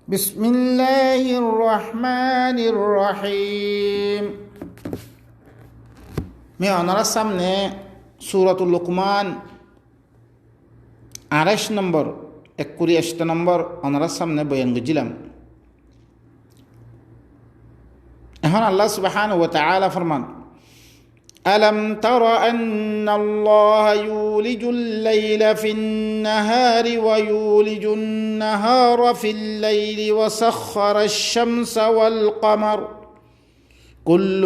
بسم الله الرحمن الرحيم मैं ओनारा सामने सूरतुल लुकमान 28 নম্বর 21 নম্বর ওনারা সামনে বয়ান করছিলাম। এখন আল্লাহ সুবহানাহু ওয়া তাআলা ফরমান ألم تر أن الله يولج الليل في النهار ويولج النهار في الليل وسخر الشمس والقمر كل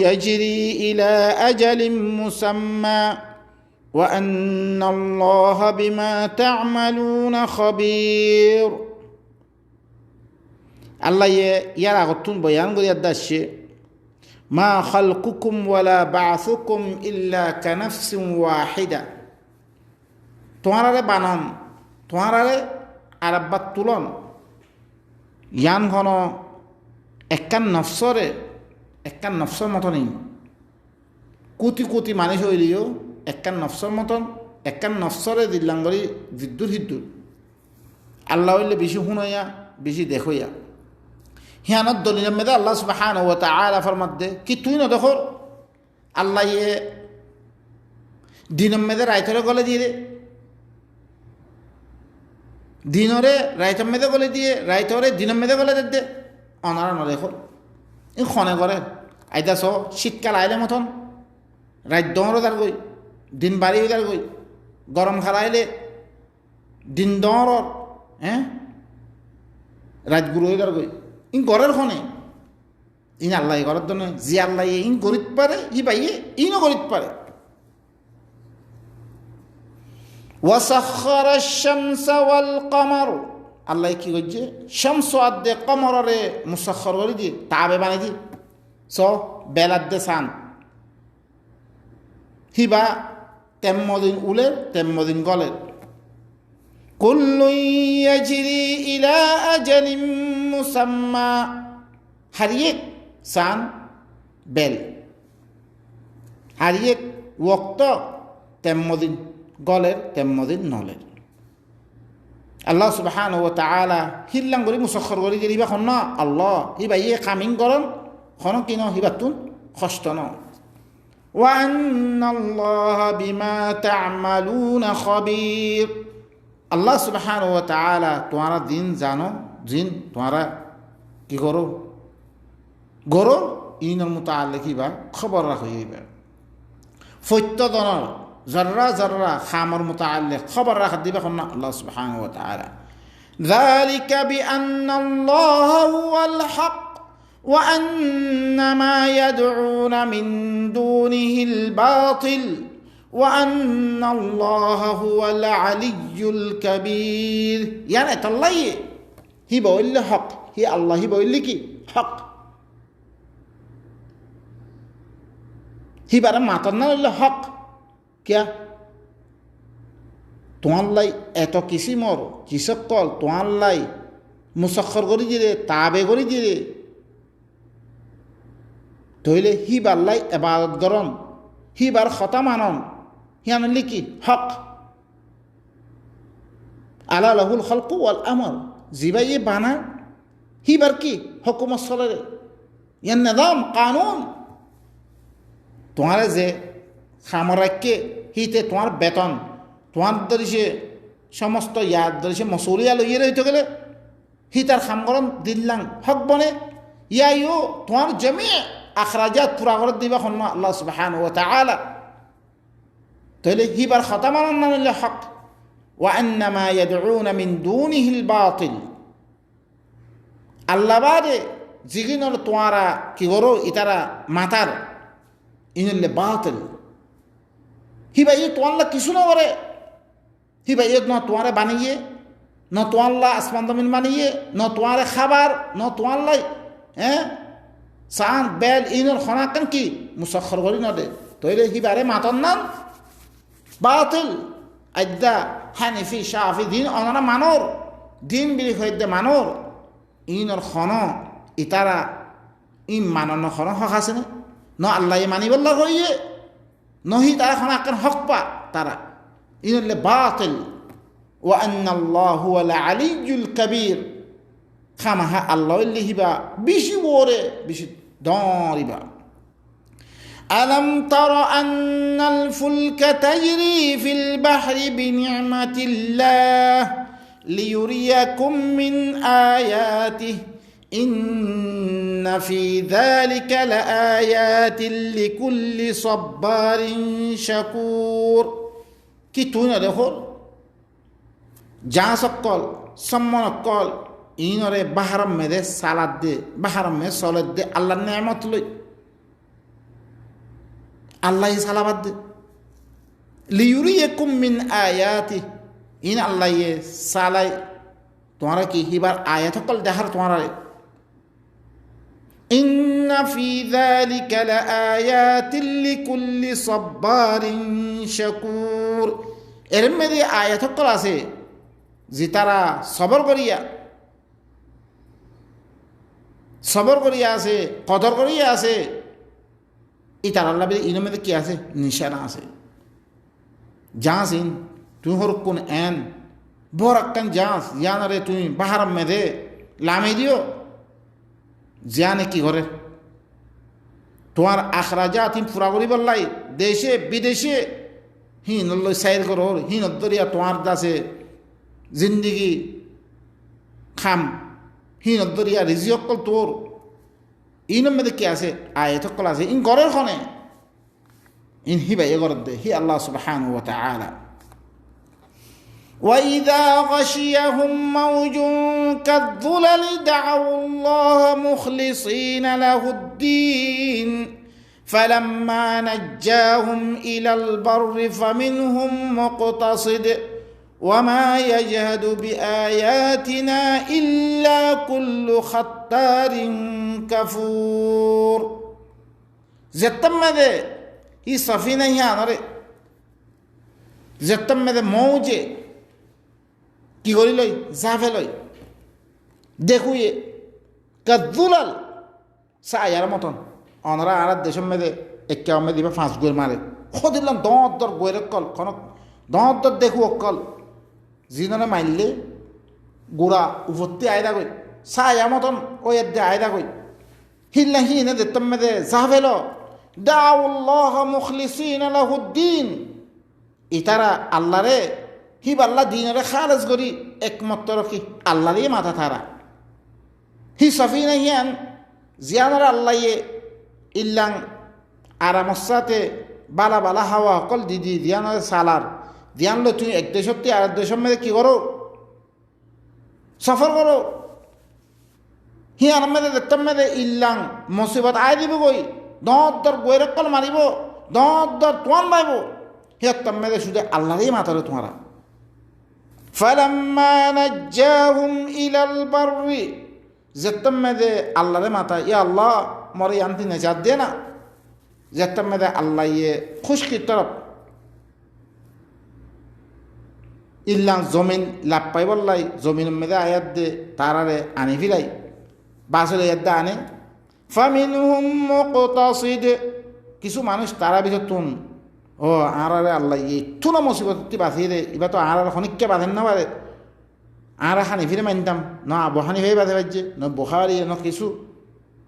يجري إلى أجل مسمى وأن الله بما تعملون خبير. الله يرى غتون بيان قد يدشي ما خلقكم ولا بعثكم إلا كنفس واحدة. তোমারে বানান, তোমারে আরব্বাত তুলন ইয়ান ঘন একখান নফসর মতনই কোটি কোটি মানুষ হইলিও একখান নফসর মতন একখান নফসরে দিল্লাঙ্গরি জিদ্দুর আল্লাহ হইলে বেশি শুনইয়া বেশি দেখইয়া হিয়ানত দলিলের মেয়েদে আল্লাহ সুবহানাহু ওয়া তাআলা ফরমাতে কি তুই না দেখো আল্লাহ দিনের মেয়েদে রাইতরে গলে দিয়ে দিনরে রাইতের মেয়েদে গলে দিয়ে রাইতরে দিনের মেয়েদে গলে দে অনারা ন দেখো এই খনে করে আইতাছ শীতকাল আইলে মতন রাত দৌড়ো তার গই দিন বাড়ি তার গই গরম খাল আইলে দিন দৌড় রাত গুরু তার গই ইন ঘরের খনে ইন আল্লাহ ঘরের জন্য জি আল্লাহ ইন গরিত পারে ই পাইয়ে ইনও গরিত পারে। وسخر الشمس والقمر আল্লাহ কি করছে শামস আদে কমরে মুসাখর করে দিয়ে তাবে বানাই দি বেলার দে সান হিবা তেম্মদিন উলের তেম্মদিন গলের কুল্লু ইয়াজরি ইলা আজালিম মুসাম্মা হারিয়েক সান বেল হারিয়েক ওক্ত তেম্মদিন গলের তেম্মদিন নলের আল্লাহ সুবহানাহু ওয়া তাআলা হিল্লাং করি মুসাখর করি যে হিবা খন আল্লাহ হিবা ইয়ে কামিং করন খন কিন হিবাতুন কষ্ট ন ওয়া আন্নাল্লাহা বিমা তা'মালুনা খাবীর। আল্লাহ সুবহানাহু ওয়া তাআলা তোমারা দিন জানো জিন তোমারা কি করো গরো ইনর মুতাআল্লিক হিবা খবর রাখিবা ফত্যদনৰ জর্রা জর্রা খামর মুতাআল্লিক খবর রাখ দিবে কোন আল্লাহ সুবহানাহু ওয়া তাআলা যালিকা বিআন্নাল্লাহা হুয়াল হক ওয়া আন্না মা ইয়াদউনা মিন দুনিহিল বাতিল ওয়া আন্নাল্লাহা হুয়াল আলিয়্যুল কাবীর। ইয়ানে তাল্লাই হি বইল হক হি আল্লাহ হি বইল কি হক হি বারে মাতন না হক क्या তোমার এত কিসিমর চিসকল তোমার মুসাখর করি দিলে তাবে করি দিলে তইলে হিবার এবাদত গরম হিবার খতা মানন হিয়ান লিখি হক আলা লাহুল খালকু ওয়াল আমর জিবাই বানা হিবার কি হুকুমত চলে ইয়ান নিজাম কানুন তোমার যে খামরাকে হিতে তোমার বেতন তোমার ধরিছে সমস্ত ইয়াদ ধরিছে মসুরিয়া লইয়ে রইতে গেলে হি তার খামগরম দিল্লাং হক বনে ইয়াইও তোমার জমি আখরাজাত পুরা করে দিবা খন আল্লাহ সুবহানাহু ওয়া তাআলা তাহলে হিবার খতা মানন না নিলে হক ওয়া আন্না মা ইয়াদউনা মিন দুনিহিল বাতিল আল্লাহ বাদে জিগিনর তোমারা কি করো ইতারা মাতার ইনলে বাতিল হিবা ইয়ে তোয়াল্লা কিছু না করে হিবা ইয়ে ন তোয়ারে বানিয়ে ন তোয়াল্লা আসমান জমিন বানিয়ে ন তোয়ারে খাবার ন তোয়াল্লাই সান বেল ইনর খনাকেন কি মুসাখর করি ন দে তইলে হিবারে মাতন নাম বাতিল আদ্দা হানিফি শাফি দিন অনারা মানর দিন বিলি হইতে মানর ইনর খন ইতারা ইন মানন খন হক আছে ন আল্লাহ মানিবল্লা হইয়ে নহি তারা এখন আকার হক পা তারা ইনলে বাতিল ওয়া আন্নাল্লাহু হুয়াল আলিয়্যুল কাবীর খামাহা আল্লাহ লিহিবা বেশি ওরে বেশি দরিবা ألم تر أن الفلك تجري في البحر بنعمة الله ليريكم من آياته إن في ذلك لآيات لكل صبار شكور কি তুই না দেখো যা সকল সম্মান কল ইনরে বাহারম মেদে সালাদ দে বাহারম মে সলাদ দে আল্লাহর নেয়ামত লই আল্লাহ সালাবাদ দে লিউরিয়াকুম মিন আয়াতি ইন আল্লাহ সালাই তোমারা কি হিবার আয়াত সকল দেখার তোমারা ইন্না ফি যালিকা লাআয়াতিন লিকুল্লি সাব্বারিন শাকুর এর মধ্যে আয়াত সকল আছে যে তারা সবর করিয়া আছে কদর করিয়া আছে ইতার আল্লাহ ইনের মধ্যে কি আছে নিশানা আছে জাঁসিন তুই হরকুন এন বরাক্কান জাঁস জানারে তুমি বাহারাম মেধে লামে দিও জানে কি করে তোমার আখরাজা তুমি পুরা করি বললাই দেশে বিদেশে হিন সাইর করো হিন দরিয়া তোমার দাসে জিন্দগি খাম হিন দরিয়া রিজিয়কল তোর ইনের মধ্যে কি আছে আয়াত সকল আছে ইন গরের খনে ইন হিবা এ গরদ দে হি আল্লাহ সুবহানাহু ওয়া তাআলা وإذا غشيهم موج كالظلل دعوا الله مخلصين له الدين فلما نجاهم إلى البر فمنهم مقتصد وما يجهد بآياتنا إلا كل ختار كفور زتم ذا هي سفينة هي أناري زتم ذا موجة কি করি লই জাফে লই দেখুয়ে কাদুলাল সায়ার মতন অনরা আর দেশের মেদে একে মেদে দিবা 5 গোল মারে খদিলাম দর গোয়ের কল কোন দর দেখু অকল জিননে মাইলে গোড়া উপত্তি আয়দা কই সায়া মতন ওই দে আয়দা কই হিল্লা হিনে দেতম মেদে জাফে ল দাউল্লাহ মুখলিসিনা লাহুদ্দিন ইতারা আল্লাহরে হিব আল্লাহ দিনের খারেজ করি একমাত্র কি আল্লাহরই মাথা থারা হি সফিনা হিয়ান জিয়ানর আল্লাহ ইল্লাং আরামসাতে বালা বালা হাওয়া অকল দিদি দিয়ানের সালার দিয়ানলো তুমি এক দেশত্তি আর দেশের মধ্যে কি করো সফর করো হিয়ার মেদে দেখতাম মেদে ইল্লাং মুসিবত আয় দিব গই দর বইয়ের কল মারিব দর তোমার মাইব হিয়ার মেদে শুধু আল্লাহরই মাথারে তোমারা فلما نجاهم إلى البر زتم مده الله ماتا يا الله مري أنتي نجات देना زتم مده الله ये खुश की तरफ इल्लां ज़मीन लापाई बल्लाई ज़मीन में दे आयत दे तारारे आने फिलाई बासले आयत आने فمنهم مقتصد किसु मानुष तारा भी तो तुम ও আরে আল্লাহ একটু না মুসিবতটি বাঁচিয়ে দে এবার তো আর খনিককে বাঁধেন না পারে আর হানি ফিরে মানতাম না আবু হানি হয়ে বাঁধে বাজছে না বোখারি না কিছু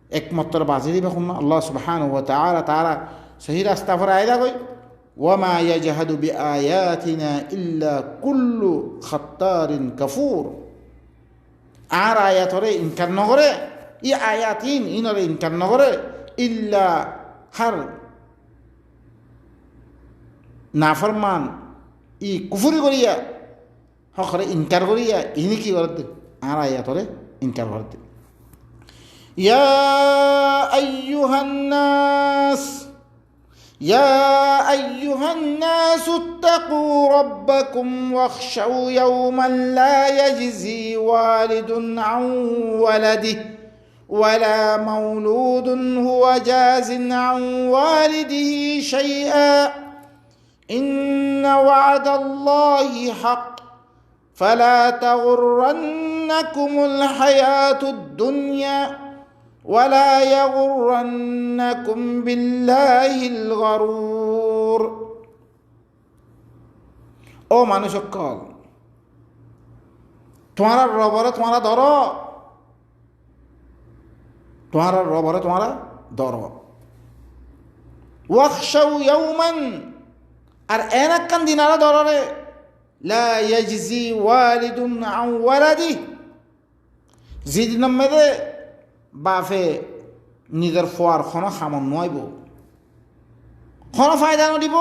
একমাত্র বাঁচিয়ে দিবে শুন আল্লাহ সুবহানাহু ওয়া তাআলা তারা সহি রাস্তা পর আয়দা কই ওয়ামা ইয়াজহাদু বিআয়াতিনা ইল্লা কুল্লু খাত্তারিন কাফুর আর আয়াতরে ইনকার নগরে ই আয়াতিন ইনরে ইনকার নগরে ইল্লা হার নাফরমান ই কুফুরি করিয়া হকরে ইনকার করিয়া ইনি কি করতে আর আয়াতরে ইনকার করতে ইয়া আইয়ুহান নাস ইত্তাকু রাব্বাকুম ওয়াখশাউ ইয়াওমান লা ইয়াজজি ওয়ালিদুন আন ওয়ালাদিহি ওয়ালা মাওলুদুন হুয়া জাযিন আন ওয়ালিদিহি শাইআ إن وعد الله حق فلا تغرنكم الحياة الدنيا ولا يغرنكم بالله الغرور ও মানুষ সকল তোমার রবরে তোমারা ধরো তোমার রবরে তোমারা দর ওয়াখশাউ ইয়াউমান আর এন একখান দিনারা দররে লা ইয়াজজি ওয়ালিদুন আন ওয়ালাদি যেদিন মেদে বাফে নিজের ফোয়ার খন খামন নইব খন ফায়দা নদিব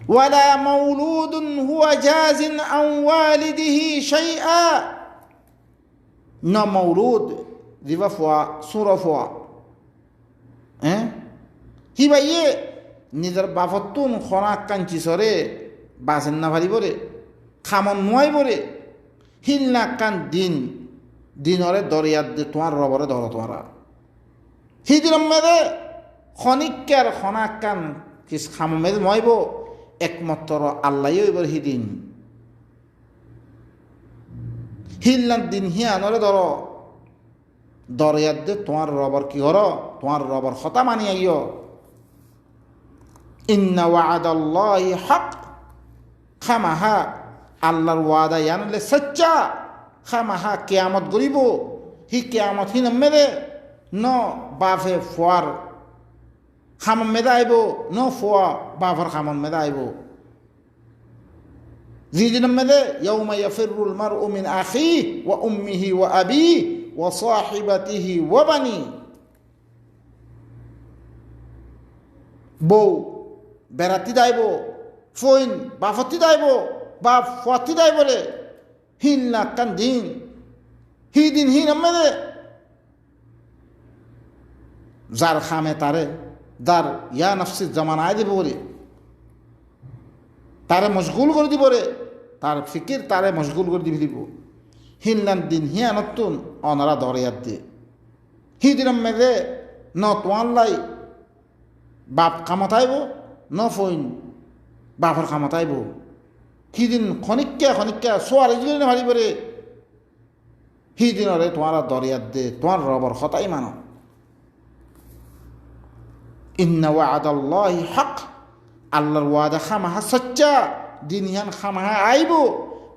ওয়ালা মাউলুদুন হুয়া জাজিন আন ওয়ালিদিহি শাইআ ন মাউলুদ জিবা ফোয়া সুরা ফোয়া হিবাইয়ে নিজের বাফতুন খনা কাঞ্চি সরে বাসেন না ভারি বরে খামন নোয়াই বরে হিল না কান দিনরে দরিয়াত দে তোমার রবরে ধরো তোমারা হিদিন মেদে খনিকার খনা কান কিস খাম মেদ নয়ব একমাত্র আল্লাহ এবার হিদিন হিলনার দিন হিয়ানরে ধরো দরিয়াত দে তোমার রবর কি হর তোমার রবর হতা মানি আইয় ইন্না ওয়াদাল্লাহি হক খামাহা আল্লাহর ওয়াদা ইয়ানলে সচ্চা খামাহা কিয়ামত গরিব হি কিয়ামত হি মেরে ন বাফে ফোয়ার খামন মেদা আইব ন ফোয়া বাফর খামন মেদা আইব জিদিন মেদে ইয়াউমা ইয়াফিরুল মারউ মিন আখিহি ওয়া উম্মিহি ওয়া আবিহি ওয়া সাহিবাতিহি ওয়া বানি বউ বেড়াতি দাইব ফইন বাফতি দাইব বাপ ফতি দাইব রে হিন না কান দিন হি দিন হিন মেদে যার খামে তারে দার ইয়া নফসি জমানায় দিব রে তারে মশগুল করে দিব রে তার ফিকির তারে মশগুল করে দিব হিনলান দিন হিয়া নতুন অনারা দরিয়াত দিয়ে হি দিন মেদে ন তোয়াল্লাই বাপ কামতাইব ন ফইন বাপর কামতাইব হিদিন খনিক্কা সোয়ার ইজলি ভারি বরে হিদিনরে তোমার দরিয়াত দে তোমার রবর হতাই মানো ইন্না ওয়াদাল্লাহি হক আল্লাহর ওয়াদা খামাহা সচ্চা দিন হিয়ান খামাহা আইব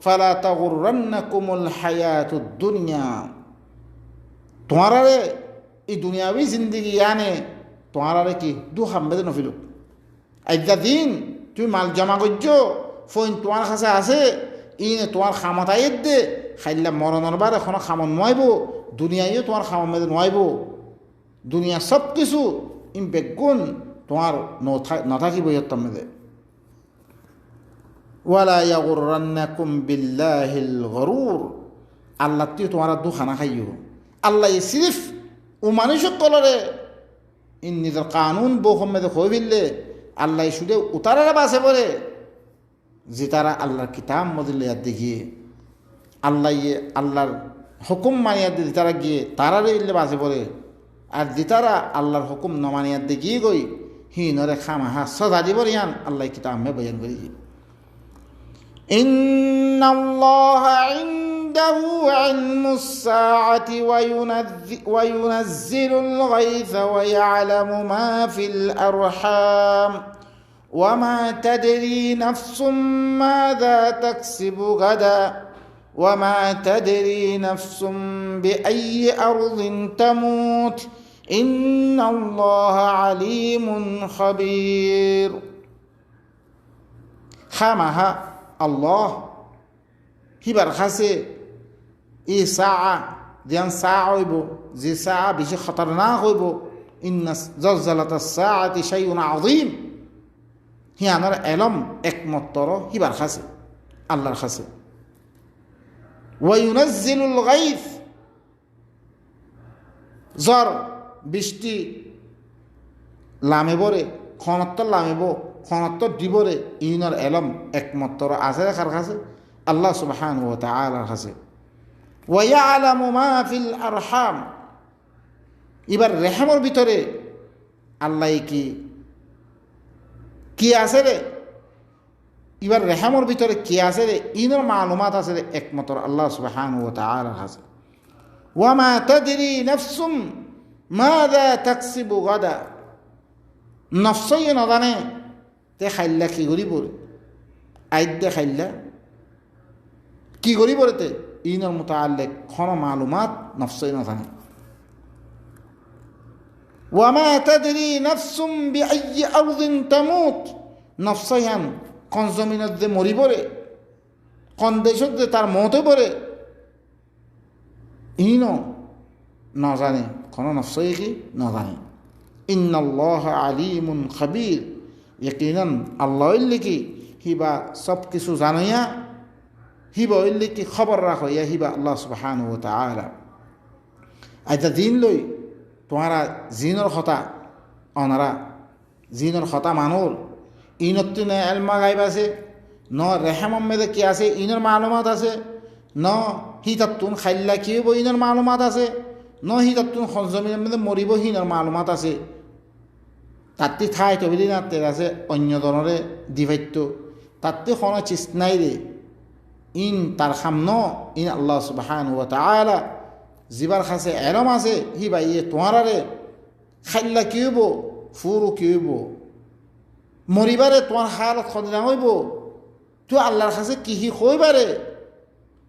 ফালা তাগুররান্নাকুমুল হায়াতুদ দুনিয়া তোমারে এই দুনিয়াবি জিন্দিগি আনে তোমারে কি দু হামবেদ নফিল আইদা দিন তুমি মাল জমা করছো ফোন তোমার কাছে আছে ইনে তোমার খামতাই দে খাইলা মরণের বার এখনো খামন নয়ব দুনিয়ায়ও তোমার খামন মেদে নয়ব দুনিয়া সব কিছু বেগুন তোমার নথাকিব ইয়ত্তম মেদে ওয়ালা ইয়াগুররান্নাকুম বিল্লাহিল গরুর আল্লাহ তুই তোমার দু খানা খাইও আল্লাহ সিরিফ ও মানুষক কলরে ইন নিজের কানুন বৌখম মেদে হয়ে ফেললে আল্লাহ শুধু উতারা বাসে পড়ে যে তারা আল্লাহর কিতাব মদিল্লার দেখিয়ে আল্লাহর হুকুম মানিয়ার দিয়ে তারা গিয়ে তারারে ইল্লে বাসে পড়ে আর যে তারা আল্লাহর হুকুম নমানিয়ার দিয়ে গিয়ে গই হিনরে খামাহা সজা দিব রিয়ান আল্লাহ কিতাব মে বয়ান করি ইন্নাল্লাহা ইনদাহু ইলমুস সাআতি ওয়া ইউনাজ্জিলুল গায়থা ওয়া ইয়ালামু মা ফিল আরহাম وما تدري نفس ماذا تكسب غدا وما تدري نفس بأي أرض تموت إن الله عليم خبير خامها الله هبر خاسي إي ساعة ديان ساعة ويبو زي ساعة بشي خطرناك ويبو إن زلزلة الساعة شيء عظيم হিয়ানার এলম একমাত্র হিবার খাসে আল্লাহর খাসে ওয়ায়ুনাজ্জিলুল গায়থ জ্বর বৃষ্টি লামে বরে খনত্ব লামেব খনত্ব দিবরে ইনার এলম একমাত্র আছে কার খাসে আল্লাহ সুবহানাহু ওয়া তাআলার খাসে ওয়া ইয়ালামু মা ফিল আরহাম এবার রেহমের ভিতরে আল্লাহ কি আছে রে এবার রেহামর ভিতরে কি আছে রে ইনর মালুমাত আছে রে একমাত্র আল্লাহ সুবহানাহু ওয়া তাআলার কাছে ওয়া মা তাদরি নাফসুম মাযা তাকসিবু গাদা নফসই না জানে তে খাইলা কি করিব আইদে খাইলা কি করিব রে তে ইনর মুতাআল্লিক কোন মালুমাত নফসই না জানে ওয়ামা তাদরি নাফসুম বিআইয়ি আরদিন তামুত, নফসায়ান কোন জমিনত যে মরিবরে, কোন দেশত যে তার মতে পড়ে, ইনো নজানে, কোনো নফসই কি নজানে। ইন্নাল্লাহা আলিমুন খাবীর, ইয়াকিনান আল্লাহ কি হিবা সব কিছু জানাইয়া, হিবা ইল্লি কি খবর রাখো, ইয়া হিবা আল্লাহ সুবহানাহু ওয়া তাআলা। আইতা দিন লই তোমারা জিনর কথা, অনারা জিনর কথা মানুর ইনত্তু নে এলমা গাইব আছে, ন রেহেমমেদে কি আছে ইনর মালুমাত আছে, ন হিতাত্তুন খাইল্লা কি হইব ইনর মালুমাত আছে, ন হিতাত্তুন জমিনের মধ্যে মরিব হিনর মালুমাত আছে। তাত্তি ঠাই তবিলি না তের আছে অন্য ধরনের দিভাইত্য, তাত্তি কোনো চিস্ত নাই রে। ইন তার খামন ইন আল্লাহ সুবহানাহু ওয়া তাআলা জিবার খাসে এলম আছে, হি ভাই ইয়ে তোমারে খাইল্লা কি হইব, ফুরু কি হইব, মরিবারে তোমার হালত খদনা হইব, তো আল্লাহর কাছে কি হি হইবারে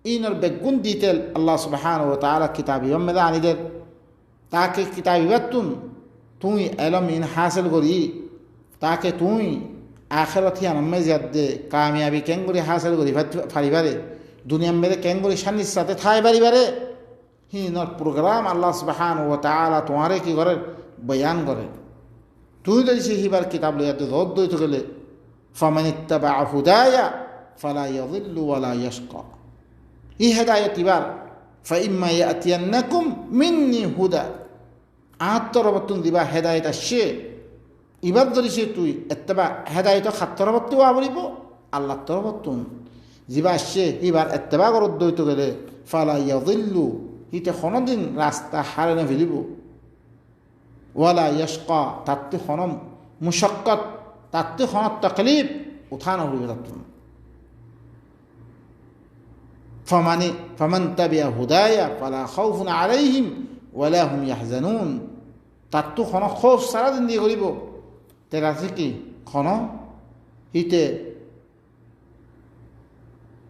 ইনর বেগুন ডিটেল আল্লাহ সুবহানাহু ওয়া তাআলা কিতাবি মেদা আনিদের। তাকে কিতাবিবাতুন তুই এলম ইন হাসিল করি, তাকে তুই আখেরাত হিয়ানমে জিয়াদে কামিয়াবি কেন করে হাসিল করি ফারিবারে, দুনিয়া মেদে কেন করে শান্তির সাথে ঠাই পারিবারে, হিনর প্রোগ্রাম আল্লাহ সুবহানাহু ওয়া তাআলা তোমারে কি করে বয়ান করে। তুই যদি সে হিবার কিতাব লইয়াতে রদ দইতে গেলে ফামান ইত্তাবা হুদায়া ফালা ইয়াযিল্লু ওয়ালা ইয়াশকা, ই হেদায়েত ইবার ফাইম্মা ইয়াতিয়ান্নাকুম মিন্নি হুদা, আত্মরবর্তন দিবা হেদায়েত আসছে। ইবার যদি সে তুই এত্তেবা হেদায়েত খাত্তরবর্তন আবরিব আল্লাহ তরবর্তন যিবা আসছে ইবার এত্তেবা করত দইতে গেলে ফালা ইয়াযিল্লু, হিতে কোনোদিন রাস্তা হারানো ফেলিব, ওয়ালা ইয়াশকা তাত্তে হনম মুশাক্কাত, তাত্তে হন তাকলিফ উঠানো হইবে। তাত্তুন ফামান তাবিয়া হুদায়া ফালা খাউফুন আলাইহিম ওয়ালা হুম ইয়াহজানুন, তাত্তু খন খৌফ সারাদিন দিয়ে করিব, তেরা কি খন হিতে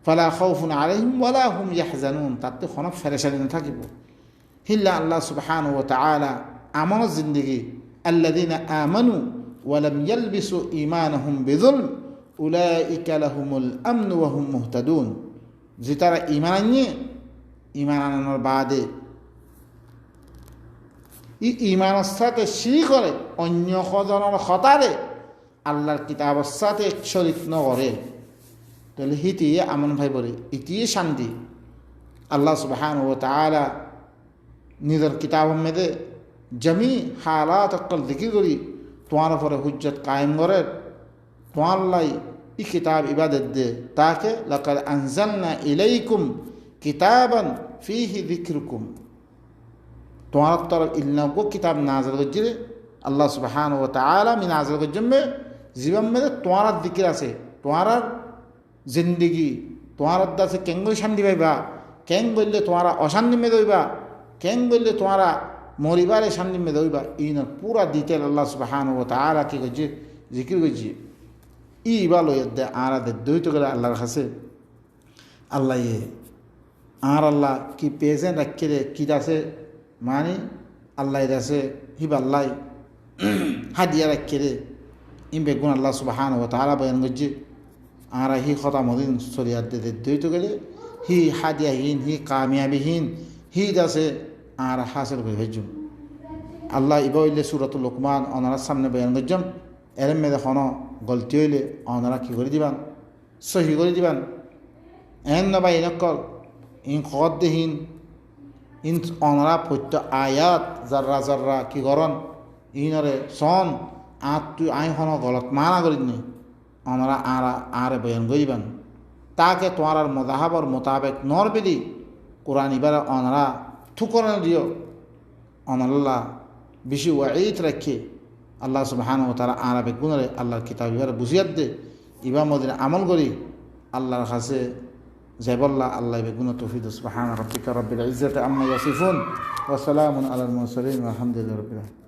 ফালা খাউফুন আলাইহিম ওয়ালা হুম ইয়াহজানুন, তাত্তে খন ফেরেশানি না থাকিব। হিল্লা আল্লাহ সুবহানাহু ওয়া তাআলা আমনত জিন্দিগি আল্লাযীনা আমানু ওয়া লাম ইয়ালবিসু ঈমানাহুম বিযুলম উলাইকা লাহুমুল আমনু ওয়া হুম মুহতাদুন, যে তারা ঈমান আনিয়ে ঈমান আনানোর বাদে ঈমানের সাথে শিরিক করে, অন্য সজনের হতারে আল্লাহর কিতাবের সাথে শরীক নকরে, তাহলে হিতিয়ে আমন ভাই বলে ইতিয়ে শান্তি। আল্লাহ সুবহানাহু ওয়া তাআলা নিজের কিতাবের মধ্যে জমি হালাত অকল জিকির করি তোমার উপরে হুজ্জত কায়েম করে, তোমার লাই ই কিতাব ইবাদত দে, তাকে লাকাদ আনজালনা ইলাইকুম কিতাবান ফিহি যিকরুকুম, তোমার তরফ ইল্লাগো কিতাব নাযিল করেছে আল্লাহ সুবহানাহু ওয়া তাআলা মি নাযিল করেছে, জীবন মধ্যে তোমার জিকির আছে, তোমার জিন্দিগি তোমার দাসে কেন শান্তি পাইবা, কেন বললে তোমার অশান্তি মেদ হইবা, কেন বললে তোমার মরিবারে শান্তি মেদ হইবা, ইন পুরা ডিটেল আল্লাহ সুবহানাহু ওয়া তাআলা কি করছে জিকির করছে। ই ভালো দে আর দইতে গেলে আল্লাহর কাছে আল্লাহ আর আল্লাহ কি পেয়েছেন রাখে রে কি আছে, মানে আল্লাহ আছে হিবা আল্লাহ হাদিয়া রাখে রে ইম বেগুন আল্লাহ সুবহানাহু ওয়া তাআলা বয়ান করছে। আর হি খতা মদিন শরিয়াত দে দইতে গেলে হি হাদিয়াহীন, হি কামিয়াবিহীন, হি আছে আর হাসিল করে ভেজুম। আল্লাহ ইবাইলে সূরাতুল লুকমান ওনার সামনে বয়ান করছম, এর মেয়েদের কোনো গলতি হইলে ওনারা কী করে দিবান, সহি করে দিবান। এন নবা ইনকল ইন খদ্দেহীন ইন ওনারা প্রত্য আয়াত জাররা জাররা কি করন ইনরে সন আর তুই আই হন গলত মানা করিনি, ওনারা আরে বয়ান করিবান। তাকে তোমার মজাহাবর মোতাবেক নর বেদি কোরআন ইবারে ওনারা থুকরণ দিও, অনাল্লাহ বেশি ওয়াঈদ রাখে আল্লাহ সুবহানাহু ওয়া তাআলা আরা বেগুনরে আল্লাহর কিতাব ইবারে বুঝিয়াত দে, ইবা মদিনে আমল করি আল্লাহর কাছে যাইবল্লাহ। আল্লাহ বেগুন তৌফিক। সুবহানা রাব্বিকা রাব্বিল ইজ্জাতি আম্মা ইয়াসিফুন ওয়া সালামুন আলাল মুরসালিন ওয়া আলহামদুলিল্লাহি রাব্বিল আলামিন।